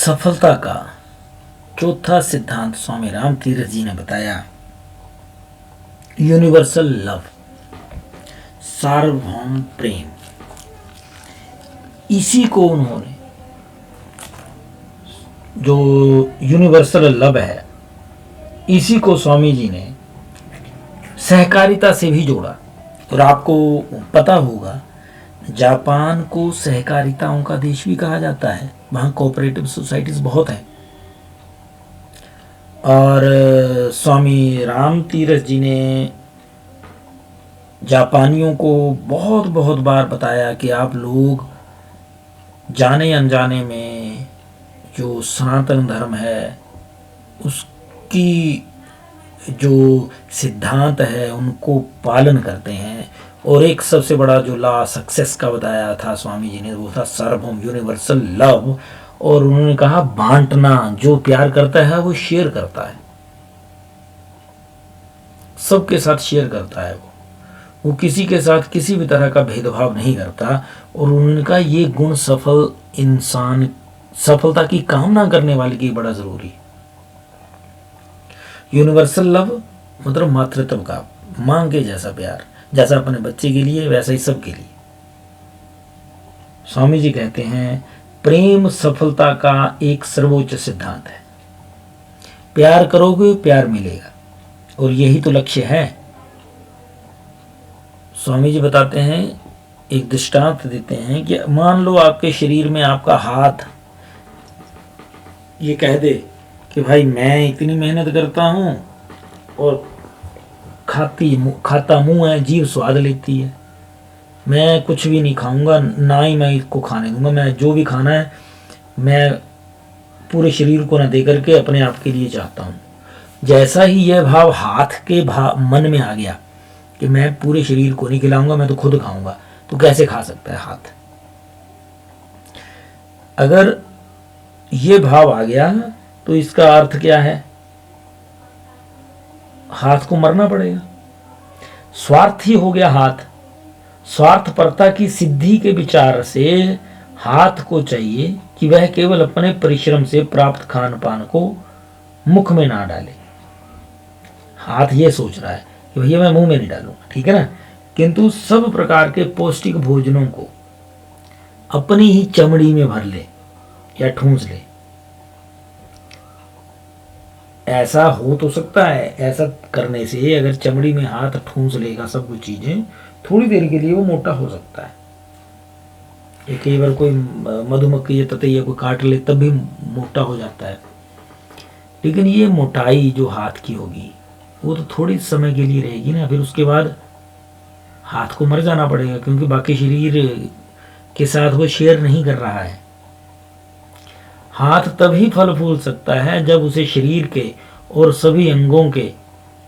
सफलता का चौथा सिद्धांत स्वामी राम तीर्थ जी ने बताया, यूनिवर्सल लव, सार्वभौम प्रेम। इसी को उन्होंने, जो यूनिवर्सल लव है, इसी को स्वामी जी ने सहकारिता से भी जोड़ा। और आपको पता होगा, जापान को सहकारिताओं का देश भी कहा जाता है। वहाँ कोऑपरेटिव सोसाइटीज बहुत हैं। और स्वामी राम तीर्थ जी ने जापानियों को बहुत बहुत बार बताया कि आप लोग जाने अनजाने में जो सनातन धर्म है उसकी जो सिद्धांत है उनको पालन करते हैं। और एक सबसे बड़ा जो ला सक्सेस का बताया था स्वामी जी ने, वो था सार्वभौम यूनिवर्सल लव। और उन्होंने कहा बांटना, जो प्यार करता है वो शेयर करता है, सबके साथ शेयर करता है। वो किसी के साथ किसी भी तरह का भेदभाव नहीं करता। और उन्होंने कहा ये गुण सफल इंसान, सफलता की कामना करने वाले की बड़ा जरूरी है। यूनिवर्सल लव मतलब मातृत्व का, मां के जैसा प्यार, जैसा अपने बच्चे के लिए वैसा ही सबके लिए। स्वामी जी कहते हैं प्रेम सफलता का एक सर्वोच्च सिद्धांत है। प्यार करोगे प्यार मिलेगा, और यही तो लक्ष्य है। स्वामी जी बताते हैं, एक दृष्टांत देते हैं कि मान लो आपके शरीर में आपका हाथ ये कह दे कि भाई मैं इतनी मेहनत करता हूं और खाता मुंह है, जीभ स्वाद लेती है, मैं कुछ भी नहीं खाऊंगा, ना ही मैं इसको खाने दूंगा, मैं जो भी खाना है मैं पूरे शरीर को ना दे करके अपने आप के लिए चाहता हूँ। जैसा ही यह भाव हाथ के मन में आ गया कि मैं पूरे शरीर को नहीं खिलाऊंगा, मैं तो खुद खाऊंगा, तो कैसे खा सकता है हाथ? अगर ये भाव आ गया तो इसका अर्थ क्या है? हाथ को मरना पड़ेगा। स्वार्थी हो गया हाथ। स्वार्थपरता की सिद्धि के विचार से हाथ को चाहिए कि वह केवल अपने परिश्रम से प्राप्त खान पान को मुख में ना डाले। हाथ ये सोच रहा है कि भैया मैं मुंह में नहीं डालूंगा, ठीक है ना, किंतु सब प्रकार के पौष्टिक भोजनों को अपनी ही चमड़ी में भर ले या ठूंस ले। ऐसा हो तो सकता है, ऐसा करने से अगर चमड़ी में हाथ ठूंस लेगा सब कुछ चीजें, थोड़ी देर के लिए वो मोटा हो सकता है। कई बार कोई मधुमक्खी या ततैया को काट ले तब भी मोटा हो जाता है। लेकिन ये मोटाई जो हाथ की होगी वो तो थोड़ी समय के लिए रहेगी ना, फिर उसके बाद हाथ को मर जाना पड़ेगा, क्योंकि बाकी शरीर के साथ वो शेयर नहीं कर रहा है। हाथ तभी फल फूल सकता है जब उसे शरीर के और सभी अंगों के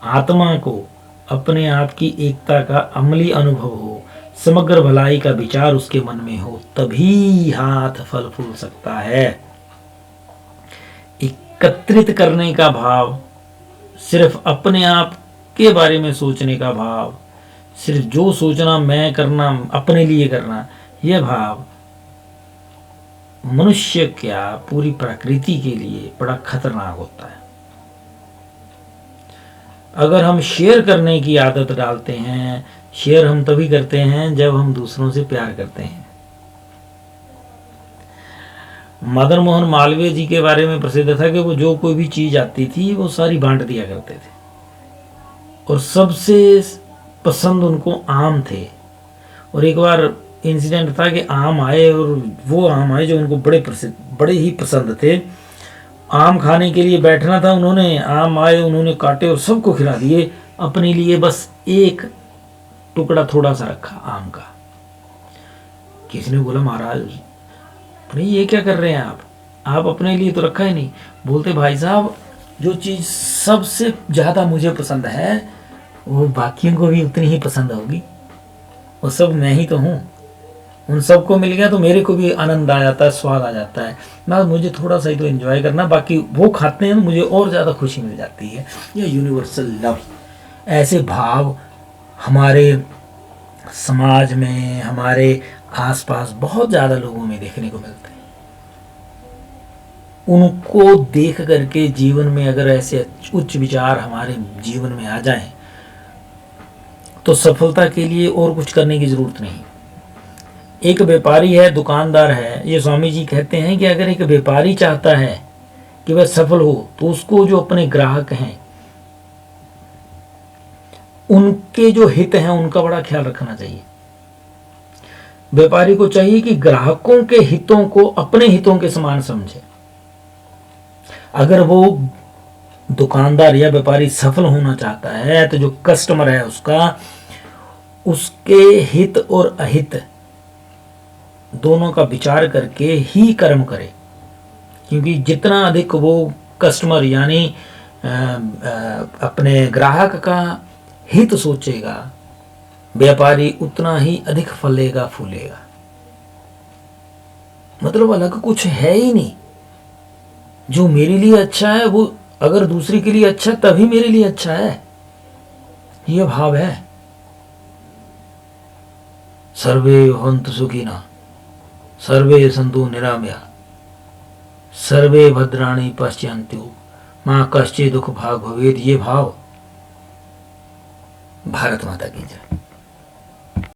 आत्मा को अपने आप की एकता का अमली अनुभव हो, समग्र भलाई का विचार उसके मन में हो, तभी हाथ फल फूल सकता है। एकत्रित करने का भाव, सिर्फ अपने आप के बारे में सोचने का भाव, सिर्फ जो सोचना मैं करना, अपने लिए करना, यह भाव मनुष्य क्या पूरी प्रकृति के लिए बड़ा खतरनाक होता है। अगर हम शेयर करने की आदत डालते हैं, शेयर हम तभी करते हैं जब हम दूसरों से प्यार करते हैं। मदन मोहन मालवीय जी के बारे में प्रसिद्ध था कि वो जो कोई भी चीज आती थी वो सारी बांट दिया करते थे, और सबसे पसंद उनको आम थे। और एक बार इंसिडेंट था कि आम आए, और वो आम आए जो उनको बड़े ही पसंद थे। आम खाने के लिए बैठना था, उन्होंने आम आए, उन्होंने काटे और सबको खिला दिए, अपने लिए बस एक टुकड़ा थोड़ा सा रखा आम का। किसी ने बोला महाराज भाई ये क्या कर रहे हैं आप अपने लिए तो रखा ही नहीं। बोलते भाई साहब जो चीज़ सबसे ज़्यादा मुझे पसंद है वो बाकियों को भी उतनी ही पसंद होगी, वो सब मैं ही तो हूँ। उन सबको मिल गया तो मेरे को भी आनंद आ जाता है, स्वाद आ जाता है ना, मुझे थोड़ा सा ही तो एंजॉय करना, बाकी वो खाते हैं तो मुझे और ज़्यादा खुशी मिल जाती है। ये यूनिवर्सल लव। ऐसे भाव हमारे समाज में, हमारे आसपास बहुत ज़्यादा लोगों में देखने को मिलते हैं। उनको देख करके जीवन में अगर ऐसे उच्च विचार हमारे जीवन में आ जाएं तो सफलता के लिए और कुछ करने की जरूरत नहीं। एक व्यापारी है, दुकानदार है, ये स्वामी जी कहते हैं कि अगर एक व्यापारी चाहता है कि वह सफल हो तो उसको जो अपने ग्राहक हैं उनके जो हित हैं उनका बड़ा ख्याल रखना चाहिए। व्यापारी को चाहिए कि ग्राहकों के हितों को अपने हितों के समान समझे। अगर वो दुकानदार या व्यापारी सफल होना चाहता है तो जो कस्टमर है उसके हित और अहित दोनों का विचार करके ही कर्म करे, क्योंकि जितना अधिक वो कस्टमर यानी अपने ग्राहक का हित सोचेगा, व्यापारी उतना ही अधिक फलेगा फूलेगा। मतलब अलग कुछ है ही नहीं। जो मेरे लिए अच्छा है वो अगर दूसरे के लिए अच्छा तभी मेरे लिए अच्छा है, यह भाव है। सर्वे भवन्तु सुखिनः, सर्वे सन्तु निरामया, सर्वे भद्राणि पश्यन्तु मां कश्चित् दुःख भाग् भवेत्। ये भाव। भारत माता की जय।